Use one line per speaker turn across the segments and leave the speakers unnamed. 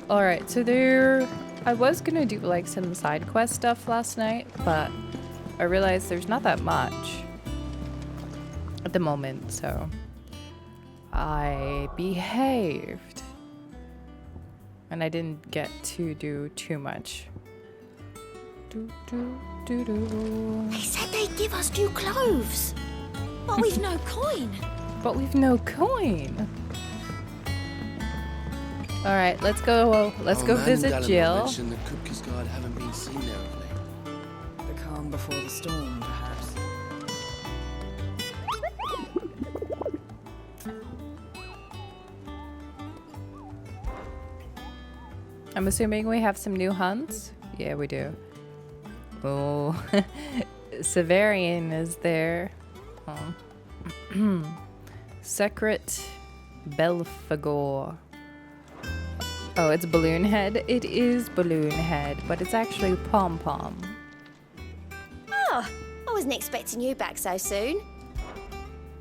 Alright, so I was gonna do like some side quest stuff last night, but I realized there's not that much at the moment, so I behaved. And I didn't get to do too much.
They said they'd give us new clothes, but we've no coin.
But we've no coin. All right, let's go visit Jill.
Mentioned the Cookies Guard haven't been seen there of late.
The calm before the storm, perhaps.
I'm assuming we have some new hunts. Yeah, we do. Oh, Severian is there. Oh. Secret Belphegor. Oh, it's Balloon Head. It is Balloon Head, but it's actually Pom Pom.
Oh, I wasn't expecting you back so soon.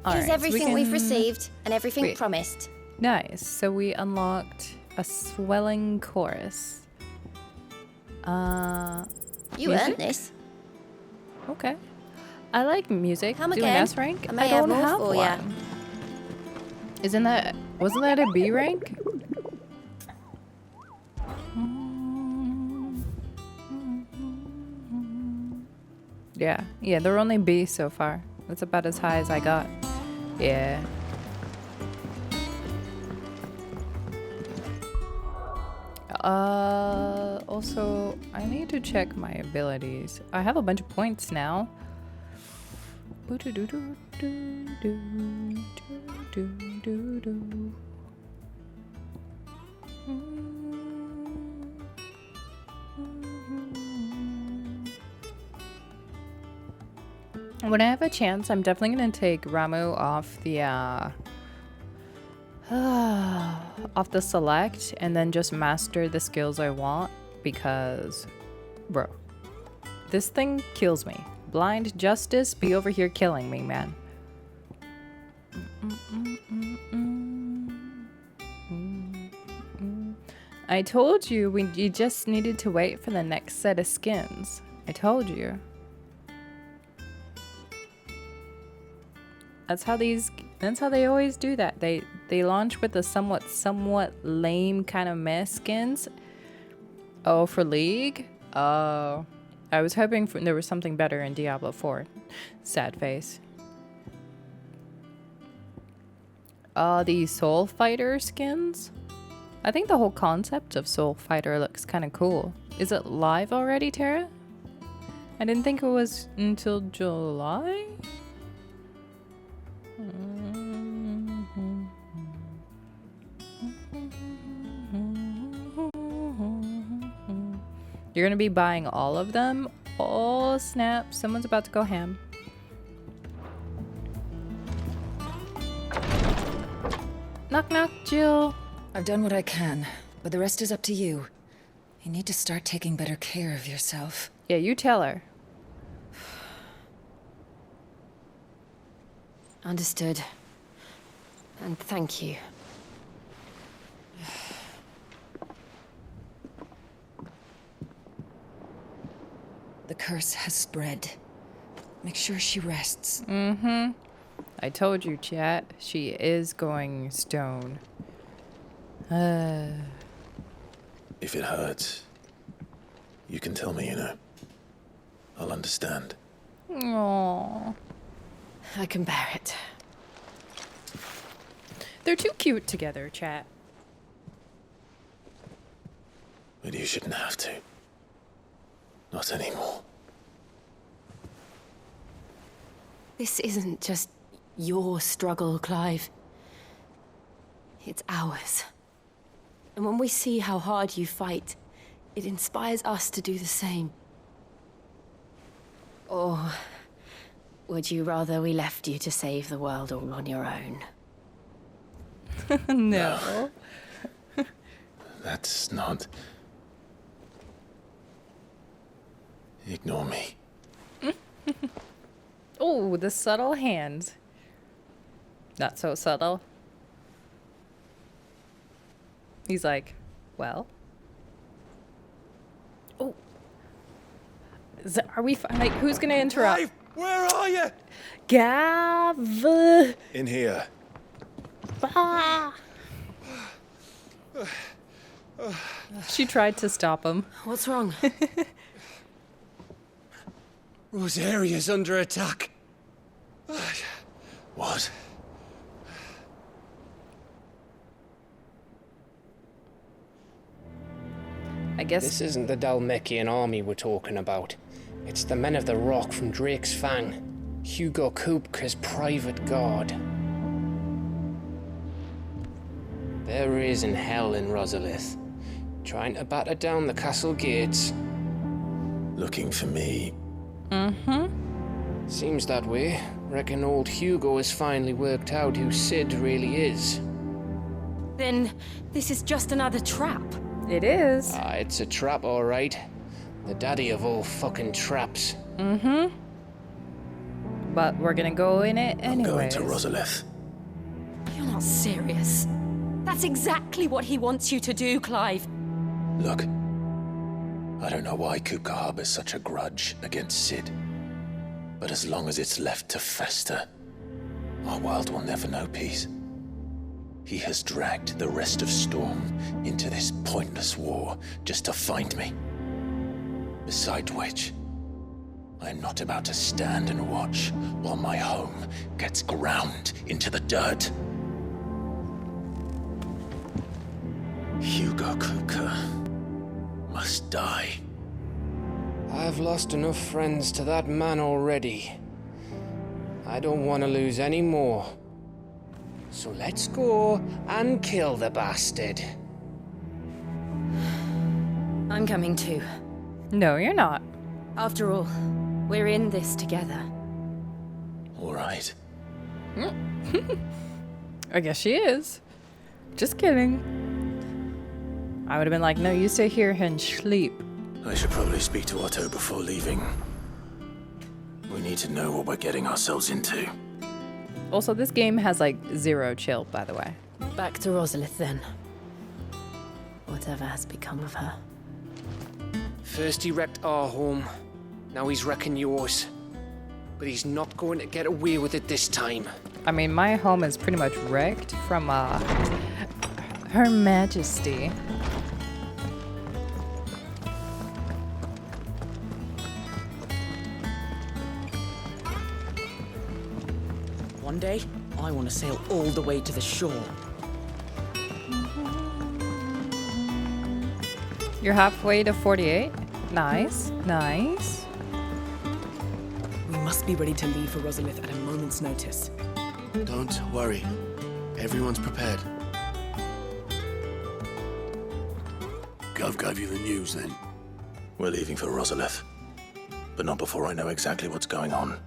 All
Here's
right, so
everything we've received and everything
Wait.
promised.
Nice. So we unlocked a swelling chorus.
You
music?
earned this.
Okay. I like music.
Come
Do
again.
an S rank?
I may have
don't
more
have
for ya.
one. Wasn't that a B rank? Yeah, they're only B so far. That's about as high as I got. Yeah. Also, I need to check my abilities. I have a bunch of points now. When I have a chance, I'm definitely gonna take Ramu off the off the select and then just master the skills I want, because bro, this thing kills me. Blind Justice be over here killing me, man. I told you you just needed to wait for the next set of skins. I told you. That's how they always do that. They launch with the somewhat lame kind of mess skins. Oh, for League? Oh. I was hoping there was something better in Diablo 4. Sad face. The Soul Fighter skins? I think the whole concept of Soul Fighter looks kind of cool. Is it live already, Tara? I didn't think it was until July? You're gonna be buying all of them? Oh snap, someone's about to go ham. Knock knock, Jill.
I've done what I can, but the rest is up to you. You need to start taking better care of yourself.
Yeah, you tell her.
Understood. And thank you.
The curse has spread. Make sure she rests.
Mm-hmm. I told you, chat. She is going stone.
If it hurts, you can tell me, I'll understand.
Aww.
I can bear it.
They're too cute together, chat.
But you shouldn't have to. Not anymore.
This isn't just your struggle, Clive. It's ours. And when we see how hard you fight, it inspires us to do the same. Or would you rather we left you to save the world all on your own?
No.
That's not... Ignore me.
Oh, the subtle hands. Not so subtle. He's like, well, Oh. Are we like who's gonna interrupt?
Clive, where are you?
Gav.
In here.
Ah. She tried to stop him.
What's wrong?
Rosaria's under attack.
What?
I guess
This isn't the Dalmekian army we're talking about. It's the men of the Rock from Drake's Fang. Hugo Kupka's private guard. There is in hell in Rosalith, trying to batter down the castle gates.
Looking for me.
Seems that way. Reckon old Hugo has finally worked out who Sid really is.
Then this is just another trap.
it is.
Ah, it's a trap, all right. The daddy of all fucking traps.
But we're gonna go in it
I'm going
anyways.
to Rosalith.
You're not serious. That's exactly what he wants you to do, Clive.
Look, I don't know why Kupka harbors such a grudge against Sid. But as long as it's left to fester, our world will never know peace. He has dragged the rest of Storm into this pointless war just to find me. Besides which, I'm not about to stand and watch while my home gets ground into the dirt. Hugo Kupka must die.
I've lost enough friends to that man already. I don't want to lose any more. So let's go and kill the bastard.
I'm coming too.
No, you're not.
After all, we're in this together.
All right.
I guess she is. Just kidding. I would have been like, no, you stay here and sleep.
I should probably speak to Otto before leaving. We need to know what we're getting ourselves into.
Also, this game has like 0 chill, by the way.
Back to Rosalith then. Whatever has become of her.
First he wrecked our home. Now he's wrecking yours. But he's not going to get away with it this time.
I mean, my home is pretty much wrecked from Her Majesty.
One day, I want to sail all the way to the shore.
You're halfway to 48. Nice, nice.
We must be ready to leave for Rosalith at a moment's notice.
Don't worry. Everyone's prepared.
Gov gave you the news then? We're leaving for Rosalith. But not before I know exactly what's going on.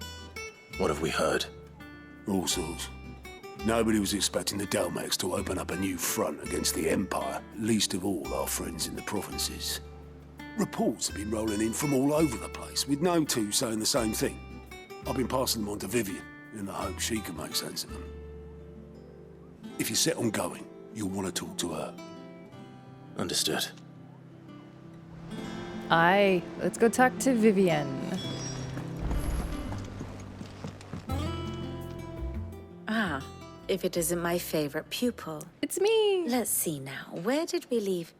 What have we heard?
All sorts. Nobody was expecting the Dalmex to open up a new front against the Empire, least of all our friends in the provinces. Reports have been rolling in from all over the place, with no two saying the same thing. I've been passing them on to Vivian, in the hope she can make sense of them. If you're set on going, you'll want to talk to her.
Understood.
Aye, let's go talk to Vivian.
Ah, if it isn't my favorite pupil.
It's me.
Let's see now. Where did we leave?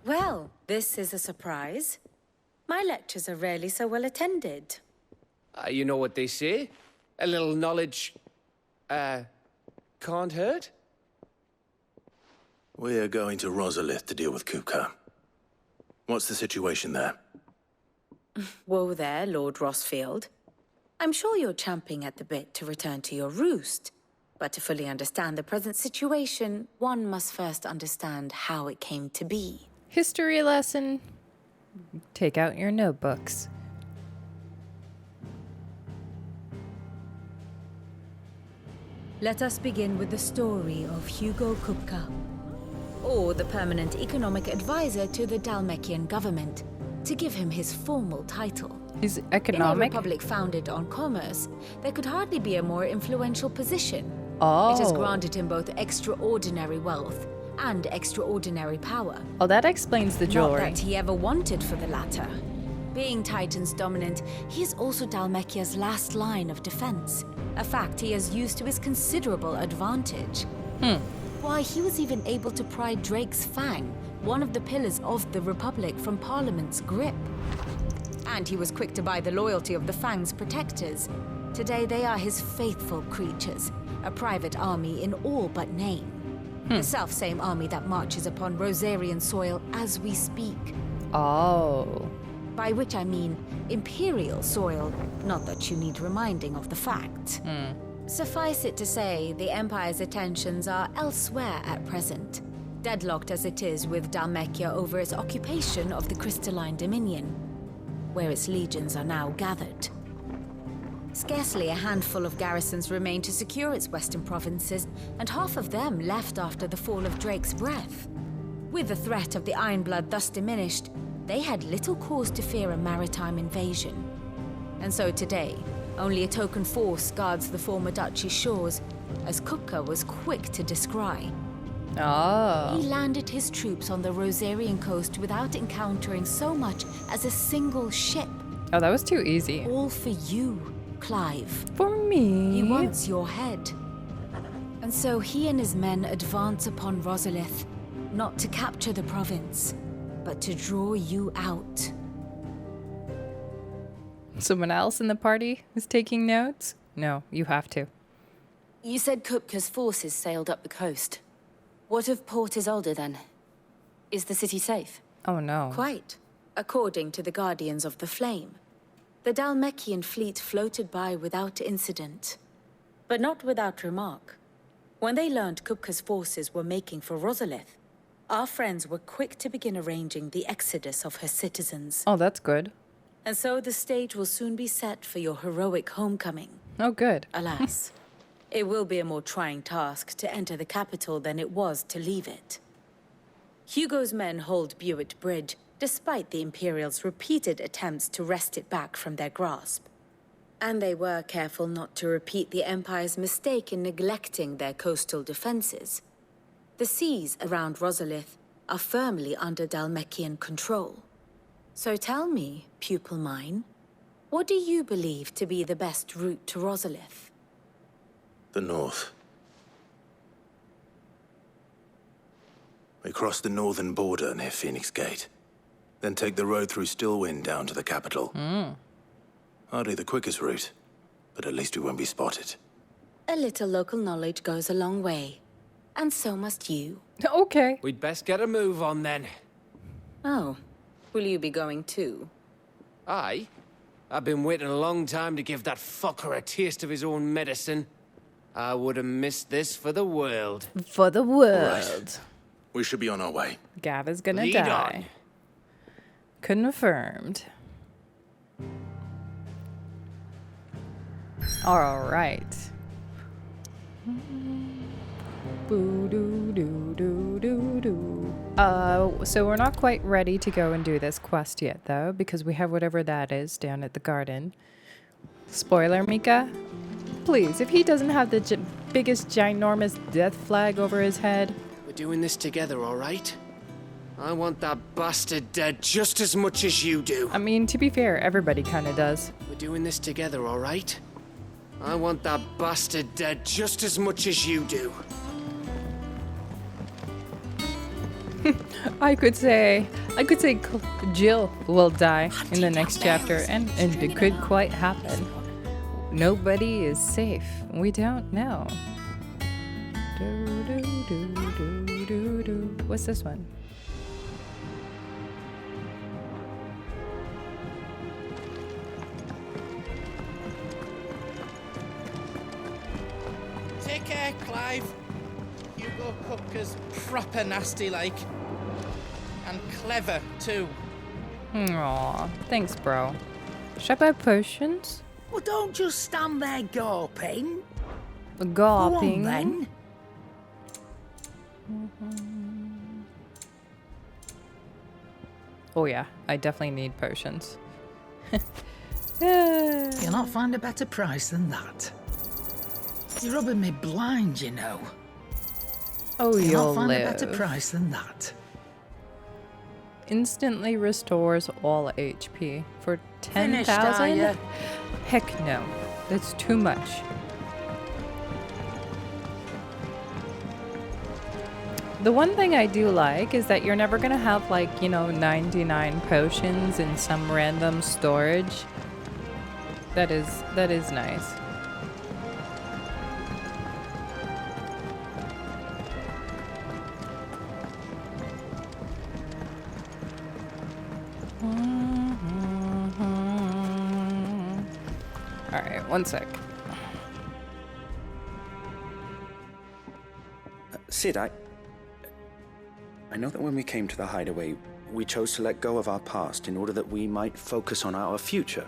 Well, this is a surprise. My lectures are rarely so well attended.
You know what they say? A little knowledge, can't hurt?
We're going to Rosalith to deal with Kupka. What's the situation there?
Whoa there, Lord Rossfield. I'm sure you're champing at the bit to return to your roost. But to fully understand the present situation, one must first understand how it came to be.
History lesson. Take out your notebooks.
Let us begin with the story of Hugo Kupka,
Or the permanent economic advisor to the Dalmekian government, to give him his formal title.
He's
In a
economic.
republic founded on commerce, there could hardly be a more influential position.
Oh.
It has granted him both extraordinary wealth
and extraordinary power.
Oh, that explains the
Not
jewelry.
that he ever wanted for the latter. Being Titan's dominant, he is also Dhalmekia's last line of defense, a fact he has used to his considerable advantage. Why, he was even able to pry Drake's Fang, one of the pillars of the Republic, from Parliament's grip. And he was quick to buy the loyalty of the Fang's protectors. Today they are his faithful creatures, a private army in all but name. The self-same army that marches upon Rosarian soil as we speak.
Oh.
By which I mean Imperial soil, not that you need reminding of the fact. Suffice it to say, the Empire's attentions are elsewhere at present, deadlocked as it is with Dhalmekia over its occupation of the Crystalline Dominion, where its legions are now gathered. Scarcely a handful of garrisons remain to secure its western provinces, and half of them left after the fall of Drake's Breath. With the threat of the Ironblood thus diminished, they had little cause to fear a maritime invasion. And so today, only a token force guards the former duchy's shores, as Kupka was quick to descry.
Oh.
He landed his troops on the Rosarian coast without encountering so much as a single ship.
Oh, that was too easy.
All for you, Clive.
For me.
He wants your head. And so he and his men advance upon Rosalith, not to capture the province, but to draw you out.
Someone else in the party is taking notes? No, you have to.
You said Kupka's forces sailed up the coast. What of Port Isolde then? Is the city safe?
Oh no.
Quite, according to the Guardians of the Flame. The Dhalmekian fleet floated by without incident, but not without remark. When they learned Kupka's forces were making for Rosalith, our friends were quick to begin arranging the exodus of her citizens.
Oh, that's good.
And so the stage will soon be set for your heroic homecoming.
Oh, good.
Alas, it will be a more trying task to enter the capital than it was to leave it. Hugo's men hold Buett Bridge, despite the Imperials' repeated attempts to wrest it back from their grasp. And they were careful not to repeat the Empire's mistake in neglecting their coastal defenses. The seas around Rosalith are firmly under Dhalmekian control. So tell me, pupil mine, what do you believe to be the best route to Rosalith?
The north. We cross the northern border near Phoenix Gate. Then take the road through Stillwind down to the capital. Hardly the quickest route, but at least we won't be spotted.
A little local knowledge goes a long way. And so must you.
Okay.
We'd best get a move on then.
Oh, will you be going too?
Aye. I've been waiting a long time to give that fucker a taste of his own medicine. I would have missed this for the world.
For the world.
Right. We should be on our way.
Gav is gonna
Lead
die.
on.
Confirmed. All right. Boo doo doo doo doo doo. So we're not quite ready to go and do this quest yet, though, because we have whatever that is down at the garden. Spoiler, Mika? Please, if he doesn't have the biggest ginormous death flag over his head.
We're doing this together, all right? I want that bastard dead just as much as you do.
I mean, to be fair, everybody kind of does.
We're doing this together, all right? I want that bastard dead just as much as you do.
I could say Jill will die in the next chapter, and it could quite happen. Nobody is safe. We don't know. What's this one?
Take care, Clive. Hugo Kupka's proper nasty like. And clever, too.
Aw, thanks, bro. Should I buy potions?
Well, don't just stand there gawping.
Gawping?
Go on, then.
Oh yeah, I definitely need potions.
You'll not find a better price than that. You're rubbing me blind, you know.
Oh,
You'll
you'll
not find
live.
a better price than that.
Instantly restores all HP for
Finished, are
10,000?
ya?
Heck no. That's too much. The one thing I do like is that you're never gonna have, like, 99 potions in some random storage. That is nice. Alright, one sec.
Sid, I know that when we came to the hideaway, we chose to let go of our past in order that we might focus on our future.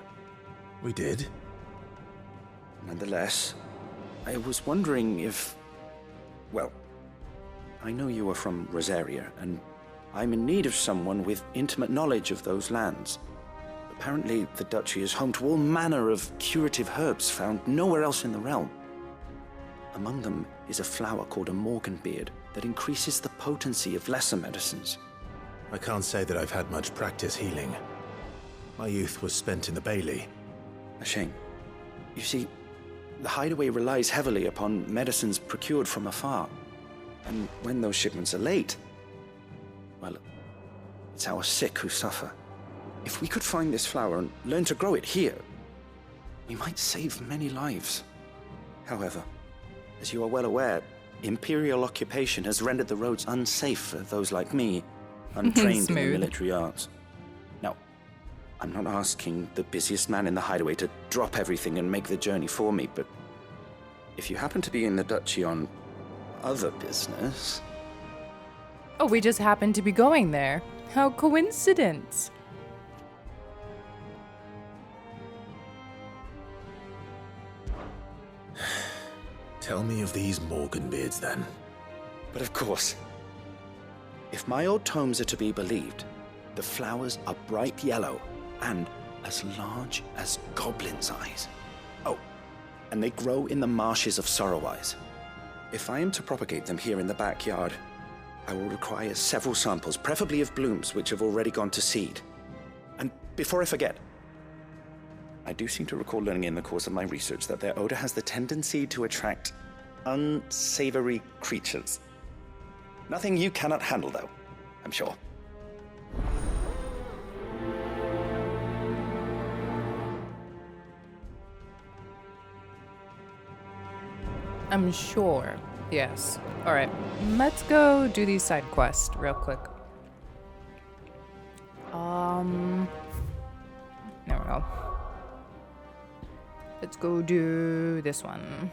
We did.
Nonetheless, I was wondering if... Well, I know you are from Rosaria, and I'm in need of someone with intimate knowledge of those lands. Apparently, the duchy is home to all manner of curative herbs found nowhere else in the realm. Among them is a flower called a morganbeard that increases the potency of lesser medicines.
I can't say that I've had much practice healing. My youth was spent in the Bailey.
A shame. You see, the hideaway relies heavily upon medicines procured from afar. And when those shipments are late, well, it's our sick who suffer. If we could find this flower and learn to grow it here, we might save many lives. However, as you are well aware, Imperial occupation has rendered the roads unsafe for those like me, untrained in the military arts. Now, I'm not asking the busiest man in the hideaway to drop everything and make the journey for me, but if you happen to be in the duchy on other business...
Oh, we just happened to be going there. How coincidence.
Tell me of these morganbeards, then.
But of course, if my old tomes are to be believed, the flowers are bright yellow and as large as goblins' eyes. Oh, and they grow in the marshes of Sorrowwise. If I am to propagate them here in the backyard, I will require several samples, preferably of blooms which have already gone to seed. And before I forget, I do seem to recall learning in the course of my research that their odor has the tendency to attract unsavory creatures. Nothing you cannot handle, though, I'm sure.
I'm sure. Yes. Alright. Let's go do these side quests real quick. There we go. Let's go do this one.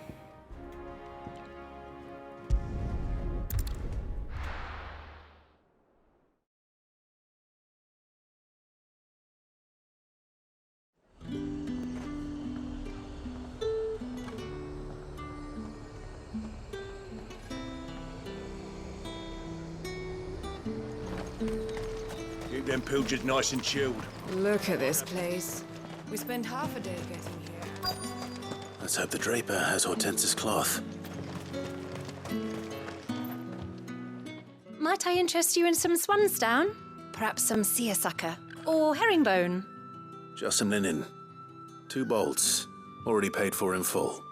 Keep them pilgers nice and chilled.
Look at this place. We spend half a day getting here.
Let's hope the Draper has Hortense's cloth.
Might I interest you in some swansdown? Perhaps some seersucker or herringbone?
Just some linen. 2 bolts. Already paid for in full.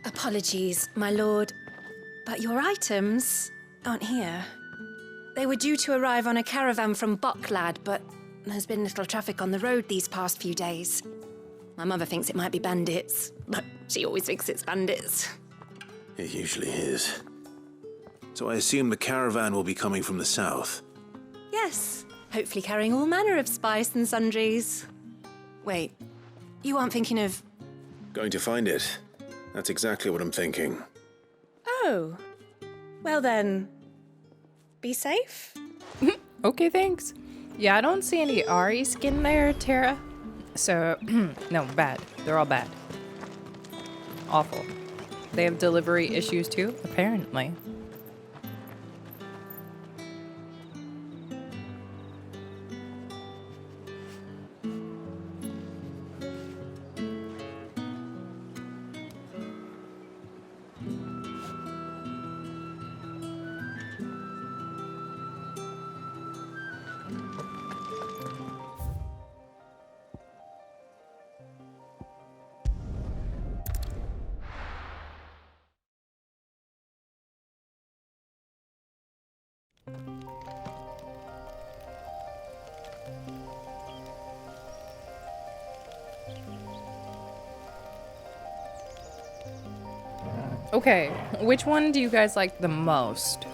Apologies, my lord, but your items aren't here. They were due to arrive on a caravan from Bucklad, but there's been little traffic on the road these past few days. My mother thinks it might be bandits, but she always thinks it's bandits.
It usually is. So I assume the caravan will be coming from the south.
Yes, hopefully carrying all manner of spice and sundries. Wait, you aren't thinking of...
Going to find it. That's exactly what I'm thinking.
Oh, well then, be safe.
Okay, thanks. Yeah, I don't see any Ari skin there, Tara. So, no, bad. They're all bad. Awful. They have delivery issues too, apparently. Okay, which one do you guys like the most?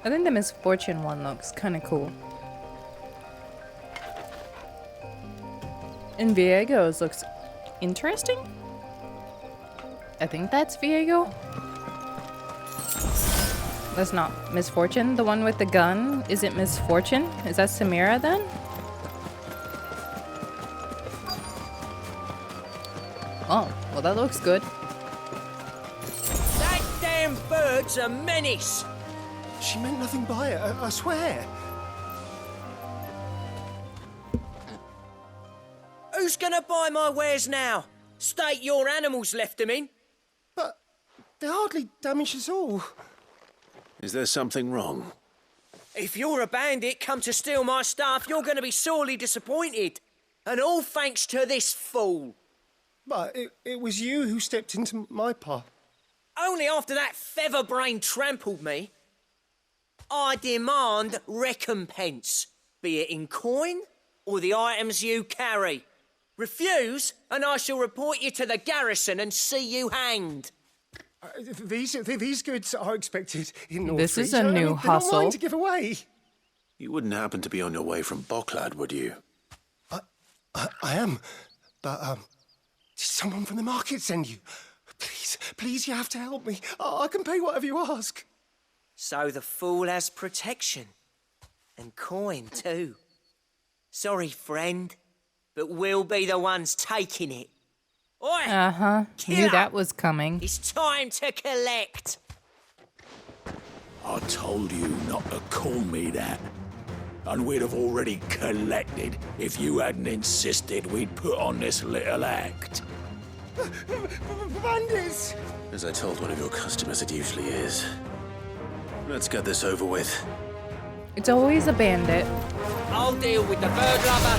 I think the misfortune one looks kind of cool. And Viego's looks interesting? I think that's Viego. That's not Misfortune. The one with the gun isn't Misfortune. Is that Samira then? Oh, well that looks good.
That damn bird's a menace!
She meant nothing by it, I swear.
Who's gonna buy my wares now? State your animals left them in.
But they hardly damage us all.
Is there something wrong?
If you're a bandit come to steal my stuff, you're gonna be sorely disappointed. And all thanks to this fool.
But it was you who stepped into my path.
Only after that feather-brain trampled me. I demand recompense, be it in coin or the items you carry. Refuse, and I shall report you to the garrison and see you hanged.
These goods are expected in North
This is
Street.
a new
they're not mine
hustle.
to give away.
You wouldn't happen to be on your way from Bocklad, would you?
I am, but did someone from the market send you? Please, you have to help me. I can pay whatever you ask.
So the fool has protection. And coin, too. Sorry, friend, but we'll be the ones taking it. Oi!
Uh-huh. Knew
Killer!
that was coming.
It's time to collect.
I told you not to call me that. And we'd have already collected if you hadn't insisted we'd put on this little act.
Bandits!
As I told one of your customers, it usually is. Let's get this over with.
It's always a bandit.
I'll deal with the bird lover.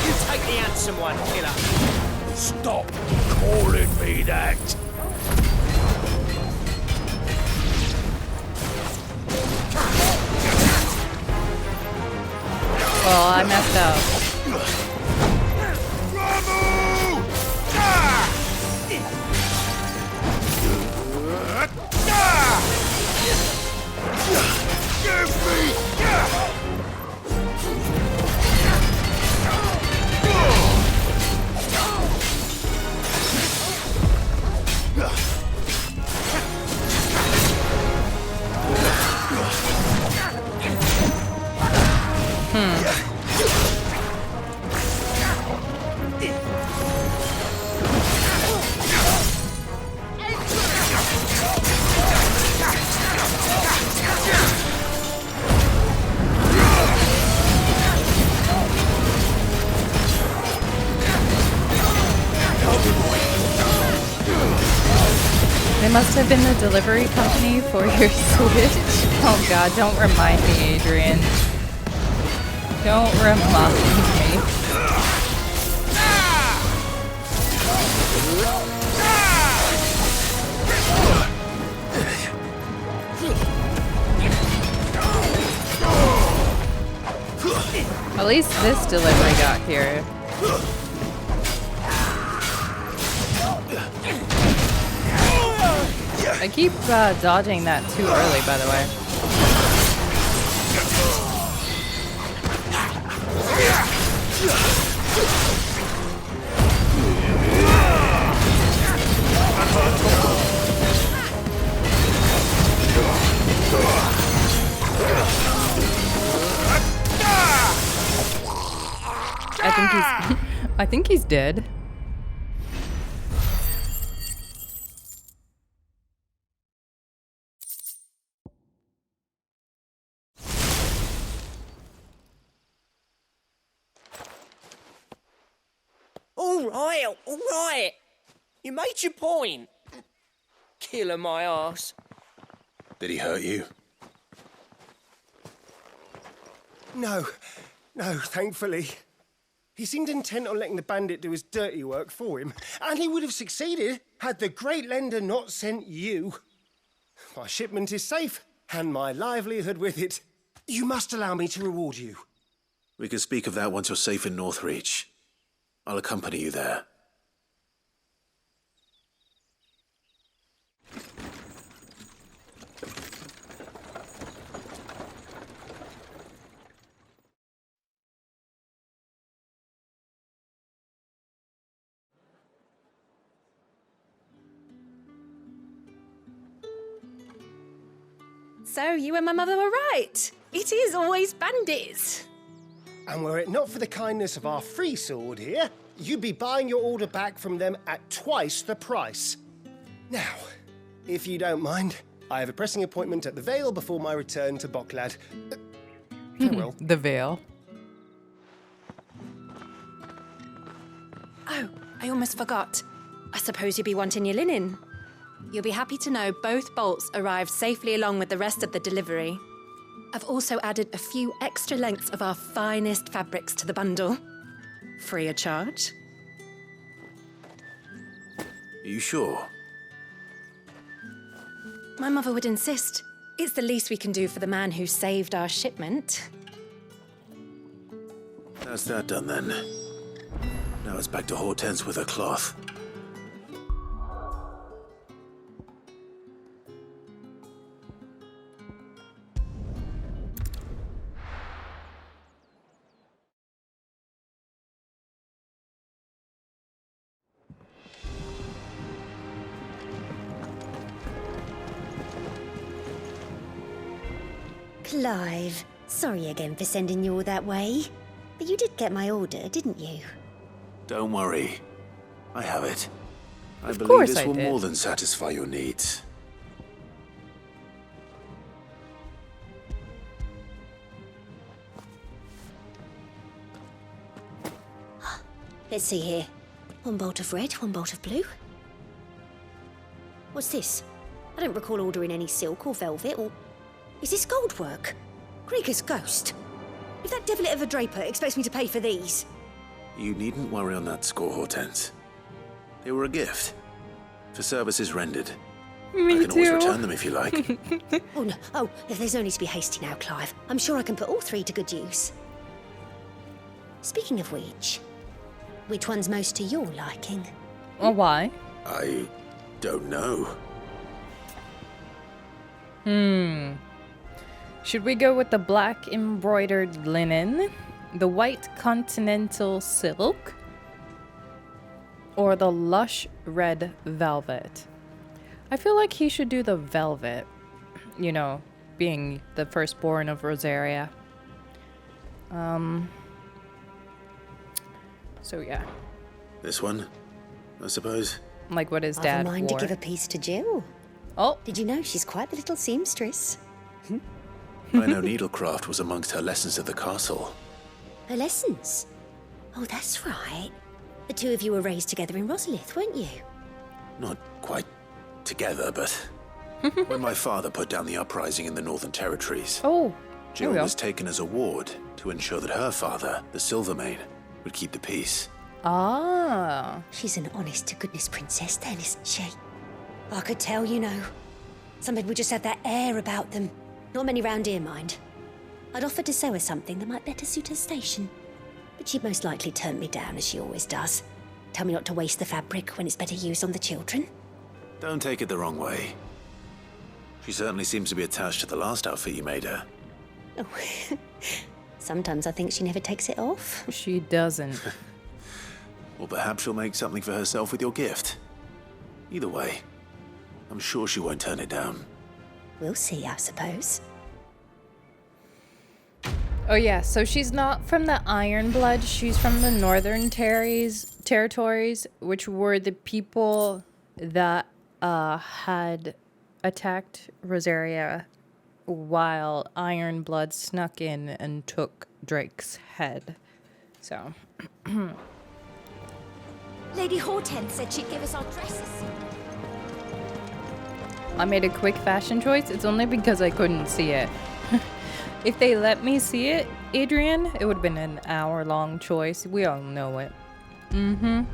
You take the handsome one, killer.
Stop calling me that.
Well, I messed up. They must have been the delivery company for your Switch. Oh god, don't remind me, Adrian. Don't remind me. At least this delivery got here. I keep dodging that too early, by the way. I think he's dead.
All right. You made your point. Killer my ass.
Did he hurt you?
No, thankfully. He seemed intent on letting the bandit do his dirty work for him, and he would have succeeded had the great lender not sent you. My shipment is safe, and my livelihood with it.
You must allow me to reward you.
We can speak of that once you're safe in Northreach. I'll accompany you there.
So, you and my mother were right. It is always bandits.
And were it not for the kindness of our free sword here, you'd be buying your order back from them at twice the price. Now, if you don't mind, I have a pressing appointment at the Vale before my return to Boklad. Farewell.
The Vale.
Oh, I almost forgot. I suppose you'll be wanting your linen. You'll be happy to know both bolts arrived safely along with the rest of the delivery. I've also added a few extra lengths of our finest fabrics to the bundle. Free of charge.
Are you sure?
My mother would insist. It's the least we can do for the man who saved our shipment.
That's that done then. Now it's back to Hortense with her cloth.
Clive, sorry again for sending you all that way. But you did get my order, didn't you?
Don't worry. I have it. I
Of
believe
course
this
I
will
did.
more than satisfy your needs.
Let's see here. One bolt of red, one bolt of blue. What's this? I don't recall ordering any silk or velvet or... Is this gold work? Krieger's ghost. If that devilit of a draper expects me to pay for these...
You needn't worry on that score, Hortense. They were a gift. For services rendered.
Me
I can always
too.
return them if you like.
Oh, no. Oh, there's no need to be hasty now, Clive. I'm sure I can put all three to good use. Speaking of which one's most to your liking?
Well, why?
I don't know.
Should we go with the black embroidered linen, the white continental silk, or the lush red velvet? I feel like he should do the velvet, you know, being the firstborn of Rosaria. So yeah.
This one, I suppose.
Like what his
I've
dad
a mind
wore.
to give a piece to Jill.
Oh.
Did you know she's quite the little seamstress?
I know needlecraft was amongst her lessons at the castle.
Her lessons? Oh, that's right. The two of you were raised together in Rosalith, weren't you?
Not quite together, but when my father put down the uprising in the Northern Territories, Jill was taken as a ward to ensure that her father, the Silvermane, would keep the peace.
Ah.
She's an honest-to-goodness princess then, isn't she? I could tell, you know. Some people just have that air about them. Not many round here, mind. I'd offered to sew her something that might better suit her station. But she'd most likely turn me down, as she always does. Tell me not to waste the fabric when it's better used on the children.
Don't take it the wrong way. She certainly seems to be attached to the last outfit you made her.
Oh, sometimes I think she never takes it off.
She doesn't.
Or perhaps she'll make something for herself with your gift. Either way, I'm sure she won't turn it down.
We'll see, I suppose.
Oh yeah, so she's not from the Iron Blood, she's from the Northern Territories, which were the people that had attacked Rosaria while Iron Blood snuck in and took Drake's head. So...
Lady Hortense said she'd give us our dresses.
I made a quick fashion choice. It's only because I couldn't see it. If they let me see it, Adrian, it would have been an hour-long choice. We all know it. Mm-hmm.